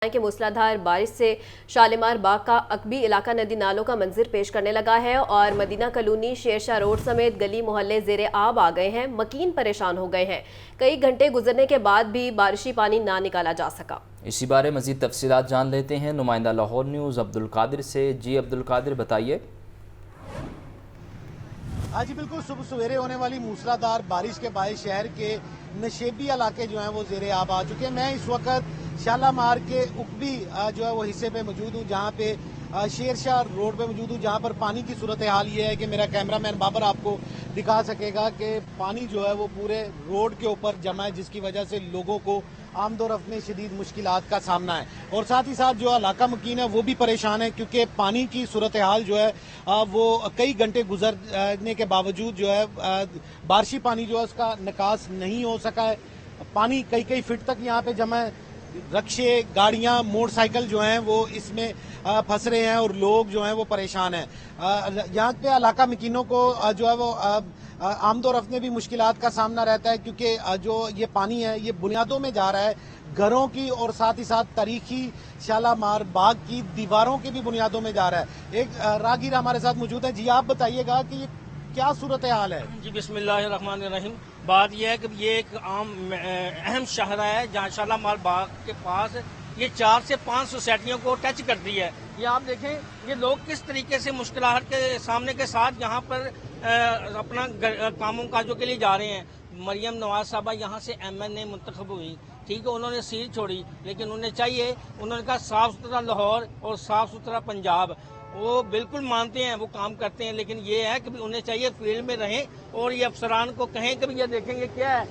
کہ موسلادھار بارش سے شالیمار باغ کا عقبی علاقہ ندی نالوں کا منظر پیش کرنے لگا ہے اور مدینہ کالونی شیرشاہ روڈ سمیت گلی محلے زیر آب آ گئے ہیں، مکین پریشان ہو گئے ہیں۔ کئی گھنٹے گزرنے کے بعد بھی بارشی پانی نہ نکالا جا سکا۔ اسی بارے مزید تفصیلات جان لیتے ہیں نمائندہ لاہور نیوز عبدالقادر سے۔ جی عبدالقادر بتائیے۔ جی بالکل، صبح سویرے ہونے والی موسلادھار بارش کے باعث شہر کے نشیبی علاقے جو ہیں وہ زیر آب آ چکے ہیں۔ میں اس وقت شالیمار کے عقبی جو ہے وہ حصے پہ موجود ہوں، جہاں پہ شیرشاہ روڈ پہ موجود ہوں، جہاں پر پانی کی صورتحال یہ ہے کہ میرا کیمرہ مین بابر آپ کو دکھا سکے گا کہ پانی جو ہے وہ پورے روڈ کے اوپر جمع ہے، جس کی وجہ سے لوگوں کو آمد و رفت میں شدید مشکلات کا سامنا ہے، اور ساتھ ہی ساتھ جو علاقہ مکین ہے وہ بھی پریشان ہے، کیونکہ پانی کی صورتحال جو ہے وہ کئی گھنٹے گزرنے کے باوجود جو ہے بارشی پانی جو ہے اس کا نکاس نہیں ہو سکا ہے۔ پانی کئی فٹ تک یہاں پہ جمع ہے، رکشے، گاڑیاں، موٹر سائیکل جو ہیں وہ اس میں پھنس رہے ہیں اور لوگ جو ہیں وہ پریشان ہیں۔ یہاں پہ علاقہ مکینوں کو جو ہے وہ آمد و رفت میں بھی مشکلات کا سامنا رہتا ہے، کیونکہ جو یہ پانی ہے یہ بنیادوں میں جا رہا ہے، گھروں کی اور ساتھ ہی ساتھ تاریخی شالیمار باغ کی دیواروں کی بھی بنیادوں میں جا رہا ہے۔ ایک راہگیر ہمارے ساتھ موجود ہے، جی آپ بتائیے گا کہ یہ کیا صورتحال ہے؟ جی بسم اللہ الرحمن الرحیم۔ بات یہ ہے کہ یہ ایک اہم شاہراہ ہے جہاں شالیمار باغ کے پاس یہ 4 سے 5 سوسائٹیوں کو ٹچ کرتی ہے۔ یہ آپ دیکھیں یہ لوگ کس طریقے سے مشکلات کے سامنے کے ساتھ یہاں پر اپنا کاموں کاجوں کے لیے جا رہے ہیں۔ مریم نواز صاحبہ یہاں سے MNA منتخب ہوئی، ٹھیک ہے، انہوں نے سیٹ چھوڑی، لیکن انہیں چاہیے، انہوں نے کہا صاف ستھرا لاہور اور صاف ستھرا پنجاب۔ وہ بالکل مانتے ہیں، وہ کام کرتے ہیں، لیکن یہ ہے کہ انہیں چاہیے فیلڈ میں رہیں اور یہ افسران کو کہیں کہ یہ دیکھیں گے کیا ہے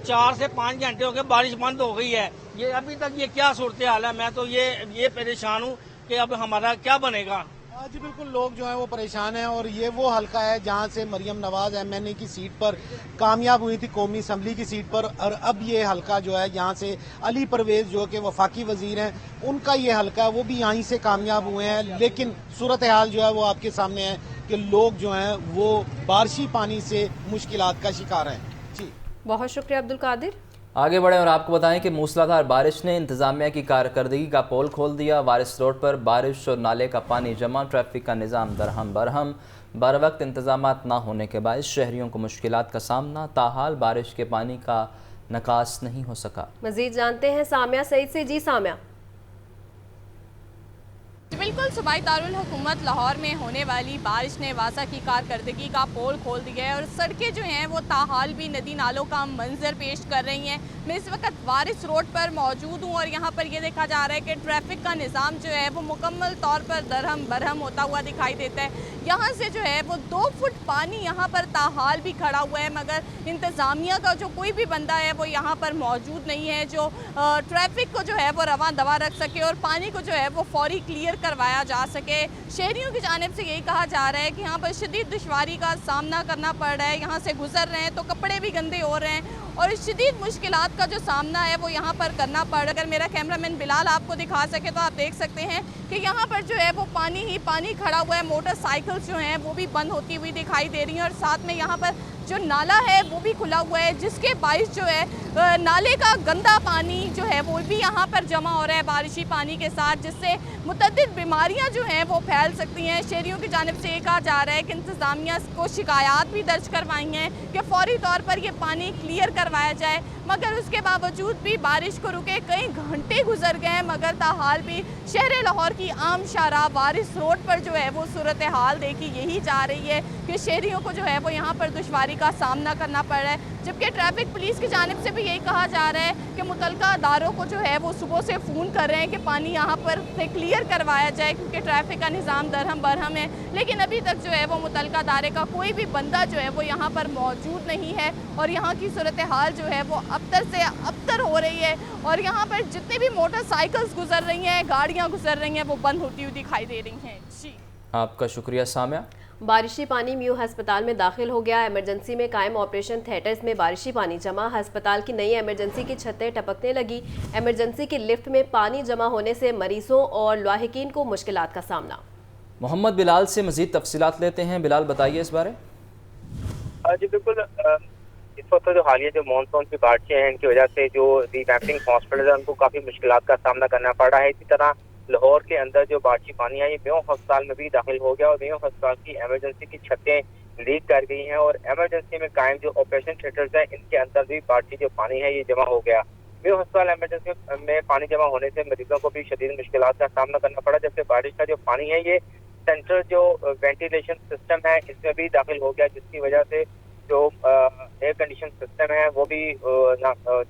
4 سے 5 گھنٹے ہو گئے بارش بند ہو گئی ہے، یہ ابھی تک یہ کیا صورتحال ہے۔ میں تو یہ پریشان ہوں کہ اب ہمارا کیا بنے گا۔ جی بالکل، لوگ جو ہیں وہ پریشان ہیں، اور یہ وہ حلقہ ہے جہاں سے مریم نواز MNA کی سیٹ پر کامیاب ہوئی تھی، قومی اسمبلی کی سیٹ پر، اور اب یہ حلقہ جو ہے یہاں سے علی پرویز جو کہ وفاقی وزیر ہیں ان کا یہ حلقہ ہے، وہ بھی یہیں سے کامیاب ہوئے ہیں، لیکن صورتحال جو ہے وہ آپ کے سامنے ہے کہ لوگ جو ہیں وہ بارشی پانی سے مشکلات کا شکار ہیں۔ جی بہت شکریہ عبدالقادر۔ آگے بڑھیں اور آپ کو بتائیں کہ موسلادھار بارش نے انتظامیہ کی کارکردگی کا پول کھول دیا۔ وارث روڈ پر بارش اور نالے کا پانی جمع، ٹریفک کا نظام درہم برہم، بر وقت انتظامات نہ ہونے کے باعث شہریوں کو مشکلات کا سامنا، تاحال بارش کے پانی کا نکاس نہیں ہو سکا۔ مزید جانتے ہیں سامیہ سعید سے۔ جی سامیہ۔ بالکل، صوبائی دارالحکومت لاہور میں ہونے والی بارش نے واضح کی کارکردگی کا پول کھول دیا ہے اور سڑکیں جو ہیں وہ تاحال بھی ندی نالوں کا منظر پیش کر رہی ہیں۔ میں اس وقت وارث روڈ پر موجود ہوں اور یہاں پر یہ دیکھا جا رہا ہے کہ ٹریفک کا نظام جو ہے وہ مکمل طور پر درہم برہم ہوتا ہوا دکھائی دیتا ہے۔ یہاں سے جو ہے وہ 2 فٹ پانی یہاں پر تاحال بھی کھڑا ہوا ہے، مگر انتظامیہ کا جو کوئی بھی بندہ ہے وہ یہاں پر موجود نہیں ہے جو ٹریفک کو جو ہے وہ رواں دوا رکھ سکے اور پانی کو جو ہے وہ فوری کلیئر کروایا جا سکے۔ شہریوں کی جانب سے یہی کہا جا رہا ہے کہ یہاں پر شدید دشواری کا سامنا کرنا پڑ رہا ہے، یہاں سے گزر رہے ہیں تو کپڑے بھی گندے ہو رہے ہیں اور شدید مشکلات کا جو سامنا ہے وہ یہاں پر کرنا پڑ رہا ہے۔ اگر میرا کیمرہ مین بلال آپ کو دکھا سکے تو آپ دیکھ سکتے ہیں کہ یہاں پر جو ہے وہ پانی ہی پانی کھڑا ہوا ہے، موٹر سائیکلز جو ہیں وہ بھی بند ہوتی ہوئی دکھائی دے رہی ہیں اور ساتھ میں یہاں پر جو نالا ہے وہ بھی کھلا ہوا ہے، جس کے باعث جو ہے نالے کا گندا پانی جو ہے وہ بھی یہاں پر جمع ہو رہا ہے بارشی پانی کے ساتھ، جس سے متعدد بیماریاں جو ہیں وہ پھیل سکتی ہیں۔ شہریوں کی جانب سے یہ کہا جا رہا ہے کہ انتظامیہ کو شکایات بھی درج کروائی ہیں کہ فوری طور پر یہ پانی کلیئر کروایا جائے، مگر اس کے باوجود بھی بارش کو رکے کئی گھنٹے گزر گئے ہیں، مگر تاحال بھی شہر لاہور کی عام شاہراہ وارث روڈ پر جو ہے وہ صورتحال دیکھی یہی جا رہی ہے کہ شہریوں کو جو ہے وہ یہاں پر دشواری کا سامنا کرنا پڑ رہا ہے، جبکہ ٹریفک پولیس کی جانب سے بھی یہی کہا جا رہا ہے کہ متعلقہ اداروں کو جو ہے وہ صبح سے فون کر رہے ہیں کہ پانی یہاں پر سے کلیئر کروایا جائے کیونکہ ٹریفک کا نظام درہم برہم ہے، لیکن ابھی تک جو ہے وہ متعلقہ ادارے کا کوئی بھی بندہ جو ہے وہ یہاں پر موجود نہیں ہے اور یہاں کی صورتحال جو ہے وہ ابتر سے ابتر ہو رہی ہے اور یہاں پر جتنی بھی موٹر سائیکلز گزر رہی ہیں، گاڑیاں گزر رہی ہیں، وہ بند ہوتی ہوئی دکھائی دے رہی ہیں۔ جی آپ کا شکریہ سامیہ۔ بارشی پانی میو ہسپتال میں داخل ہو گیا۔ ایمرجنسی میں قائم آپریشن تھیٹرز میں بارشی پانی جمع، ہسپتال کی نئی ایمرجنسی کی چھتیں ٹپکنے لگی۔ ایمرجنسی کی لفٹ میں پانی جمع ہونے سے مریضوں اور لاحقین کو مشکلات کا سامنا۔ محمد بلال سے مزید تفصیلات لیتے ہیں۔ بلال بتائیے اس بارے۔ جی بالکل، اس وقت جو حالیہ جو مانسون کی بارشیں ہیں ان کی وجہ سے جو ریویمپنگ ہاسپٹل ہیں ان کو کافی مشکلات کا سامنا کرنا پڑ رہا ہے. اسی طرح لاہور کے اندر جو بارشی پانی ہے یہ میو ہسپتال میں بھی داخل ہو گیا اور میو ہسپتال کی ایمرجنسی کی چھتیں لیک کر گئی ہیں اور ایمرجنسی میں قائم جو آپریشن تھیٹرز ہیں ان کے اندر بھی بارشی جو پانی ہے یہ جمع ہو گیا. میو ہسپتال ایمرجنسی میں پانی جمع ہونے سے مریضوں کو بھی شدید مشکلات کا سامنا کرنا پڑا, جبکہ بارش کا جو پانی ہے یہ سینٹرل جو وینٹیلیشن سسٹم ہے اس میں بھی داخل ہو گیا, جس کی وجہ سے جو ایئر کنڈیشن سسٹم ہے وہ بھی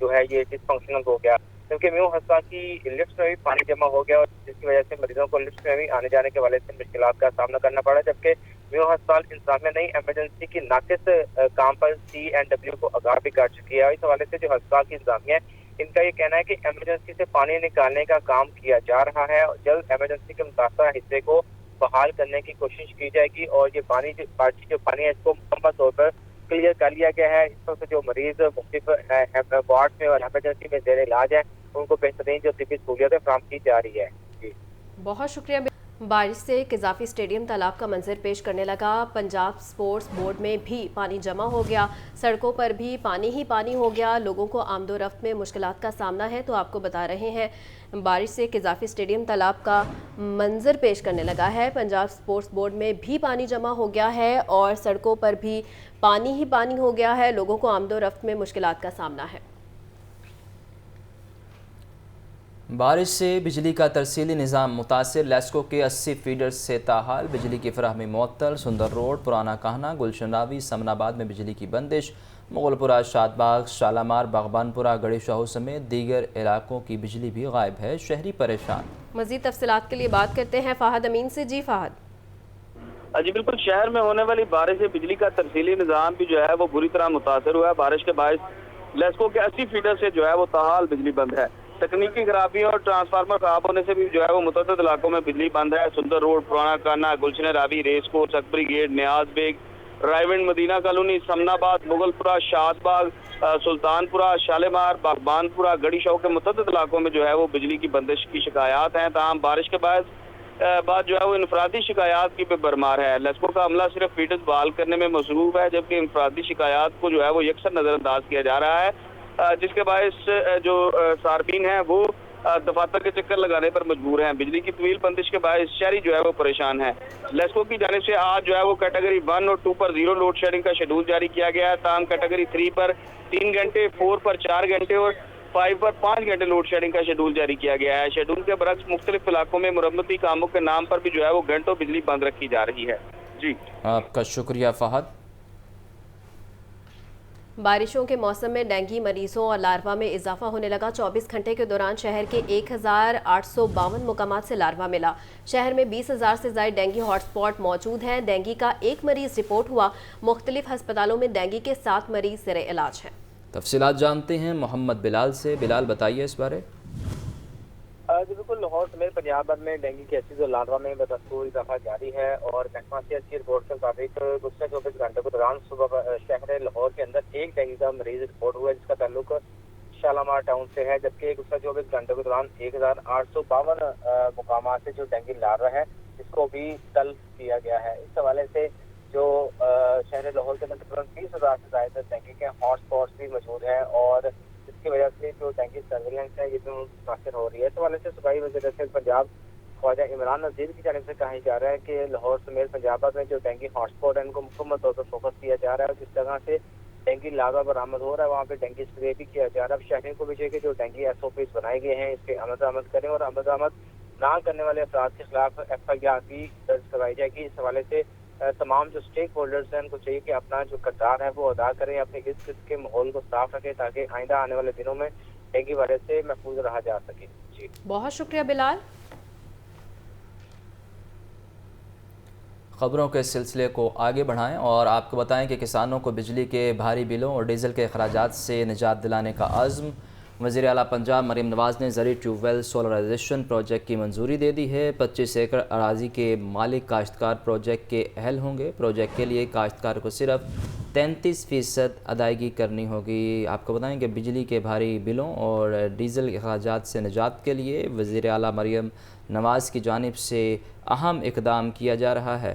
جو ہے یہ ڈس فنکشنل ہو گیا, کیونکہ میو ہسپتال کی لفٹ میں بھی پانی جمع ہو گیا اور جس کی وجہ سے مریضوں کو لفٹ میں بھی آنے جانے کے حوالے سے مشکلات کا سامنا کرنا پڑا. جبکہ میو ہسپتال انتظامیہ نئی ایمرجنسی کی ناقص کام پر CNW کو آگاہ بھی کر چکی ہے. اس حوالے سے جو ہسپتال کی انتظامیہ ہے ان کا یہ کہنا ہے کہ ایمرجنسی سے پانی نکالنے کا کام کیا جا رہا ہے اور جلد ایمرجنسی کے متاثرہ حصے کو بحال کرنے کی کوشش کی جائے گی اور یہ پانی جو پانی ہے اس کو مکمل طور پر کلیئر کر لیا گیا ہے. اس وقت جو مریض مختلف وارڈ میں اور ایمرجنسی میں زیر علاج ہیں ان کو بہترین جو طبی سہولیتیں فراہم کی جا رہی ہے. جی بہت شکریہ. بارش سے قذافی اسٹیڈیم تالاب کا منظر پیش کرنے لگا. پنجاب سپورٹس بورڈ میں بھی پانی جمع ہو گیا, سڑکوں پر بھی پانی ہی پانی ہو گیا, لوگوں کو آمد و رفت میں مشکلات کا سامنا ہے. تو آپ کو بتا رہے ہیں بارش سے قذافی اسٹیڈیم تالاب کا منظر پیش کرنے لگا ہے. پنجاب سپورٹس بورڈ میں بھی پانی جمع ہو گیا ہے اور سڑکوں پر بھی پانی ہی پانی ہو گیا ہے, لوگوں کو آمد و رفت میں مشکلات کا سامنا ہے. بارش سے بجلی کا ترسیلی نظام متاثر, لیسکو کے 80 فیڈرز سے تاحال بجلی کی فراہمی معطل. سندر روڈ, پرانا کہنا, گلشن راوی, سمن آباد میں بجلی کی بندش. مغل پورہ, شاد باغ, شالامار, باغبان پورہ, گڑھی شاہو سمیت دیگر علاقوں کی بجلی بھی غائب ہے, شہری پریشان. مزید تفصیلات کے لیے بات کرتے ہیں فہد امین سے. جی فہد. جی بالکل, شہر میں ہونے والی بارش سے بجلی کا ترسیلی نظام بھی جو ہے وہ بری طرح متاثر ہوا ہے. بارش کے باعث لیسکو کے 80 فیڈر سے جو ہے وہ تاحال بجلی بند ہے. تکنیکی خرابیوں اور ٹرانسفارمر خراب ہونے سے بھی جو ہے وہ متعدد علاقوں میں بجلی بند ہے. سندر روڈ, پرانا کانا, گلشن راوی, ریس کورس, اکبری گیٹ, نیاز بیگ, رائیونڈ, مدینہ کالونی, سمن آباد, مغل پورہ, شاد باغ, سلطان پورہ, شالمار, باغبان پورہ, گڑھی شاہو کے متعدد علاقوں میں جو ہے وہ بجلی کی بندش کی شکایات ہیں. تاہم بارش کے بعد جو ہے وہ انفرادی شکایات کی بے برمار ہے. لیسکو کا عملہ صرف فیڈرز بحال کرنے میں مصروف ہے, جبکہ انفرادی شکایات کو جو ہے وہ یکسر نظر انداز کیا جا رہا ہے, جس کے باعث جو صارفین ہیں وہ دفاتر کے چکر لگانے پر مجبور ہیں. بجلی کی طویل بندش کے باعث شہری جو ہے وہ پریشان ہے. لیسکو کی جانب سے آج جو ہے وہ کیٹیگری 1 اور 2 پر 0 لوڈ شیڈنگ کا شیڈول جاری کیا گیا ہے. تاہم کیٹیگری 3 پر 3 گھنٹے, 4 پر 4 گھنٹے اور 5 پر 5 گھنٹے لوڈ شیڈنگ کا شیڈول جاری کیا گیا ہے. شیڈول کے برعکس مختلف علاقوں میں مرمتی کاموں کے نام پر بھی جو ہے وہ گھنٹوں بجلی بند رکھی جا رہی ہے. جی آپ کا شکریہ فہد. بارشوں کے موسم میں ڈینگی مریضوں اور لاروا میں اضافہ ہونے لگا. 24 گھنٹے کے دوران شہر کے 1852 مقامات سے لاروا ملا. شہر میں 20,000 سے زائد ڈینگی ہاٹ سپاٹ موجود ہیں. ڈینگی کا 1 مریض رپورٹ ہوا. مختلف ہسپتالوں میں ڈینگی کے 7 مریض زیر علاج ہیں. تفصیلات جانتے ہیں محمد بلال سے. بلال بتائیے اس بارے. جی بالکل, لاہور سمیت پنجاب بھر میں ڈینگی کیسز اور لاروا میں بدستور اضافہ جاری ہے اور محکمہ صحت کی رپورٹ کے مطابق گزشتہ 24 گھنٹوں کے دوران صبح شہر لاہور کے اندر 1 ڈینگی کا مریض رپورٹ ہوا ہے, جس کا تعلق شالامار ٹاؤن سے ہے. جبکہ گزشتہ 24 گھنٹوں کے دوران 1852 مقامات سے جو ڈینگی لاروا ہے اس کو بھی تلف کیا گیا ہے. اس حوالے سے جو شہر لاہور کے اندر تقریباً 20,000 سے زائد ڈینگی کے ہاٹ اسپاٹس بھی موجود ہیں اور جس کی وجہ سے جو ڈینگی سرویلنس ہے یہ بھی متاثر ہو رہی ہے. اس حوالے سے صوبائی وزیر صحت پنجاب خواجہ عمران نذیر کی جانب سے کہا جا رہا ہے کہ لاہور سمیت پنجاب میں جو ڈینگی ہاٹ اسپاٹ ہیں ان کو مکمل طور پر فوکس کیا جا رہا ہے. جس جگہ سے ڈینگی لاروا برآمد ہو رہا ہے وہاں پہ ڈینگی اسپرے بھی کیا جا رہا ہے. اب شہریوں کو بھی چاہیے کہ جو ڈینگی SOPs بنائے گئے ہیں اس پہ عمل درآمد کریں اور عمل درآمد نہ کرنے والے افراد کے خلاف FIR بھی درج کروائی جائے گی. اس حوالے سے تمام جو اسٹیک ہولڈرز ہیں ان کو چاہیے کہ اپنا جو کردار ہے وہ ادا کریں, اپنے ارد گرد کے ماحول کو صاف رکھیں تاکہ آئندہ آنے والے دنوں میں ڈینگی وائرس سے محفوظ رہا جا سکے. جی بہت شکریہ بلال. خبروں کے سلسلے کو آگے بڑھائیں اور آپ کو بتائیں کہ کسانوں کو بجلی کے بھاری بلوں اور ڈیزل کے اخراجات سے نجات دلانے کا عزم. وزیر اعلیٰ پنجاب مریم نواز نے زرعی ٹیوب ویل سولرائزیشن پروجیکٹ کی منظوری دے دی ہے. 25 ایکڑ اراضی کے مالک کاشتکار پروجیکٹ کے اہل ہوں گے. پروجیکٹ کے لیے کاشتکار کو صرف 33% ادائیگی کرنی ہوگی. آپ کو بتائیں کہ بجلی کے بھاری بلوں اور ڈیزل اخراجات سے نجات کے لیے وزیر اعلیٰ مریم نواز کی جانب سے اہم اقدام کیا جا رہا ہے.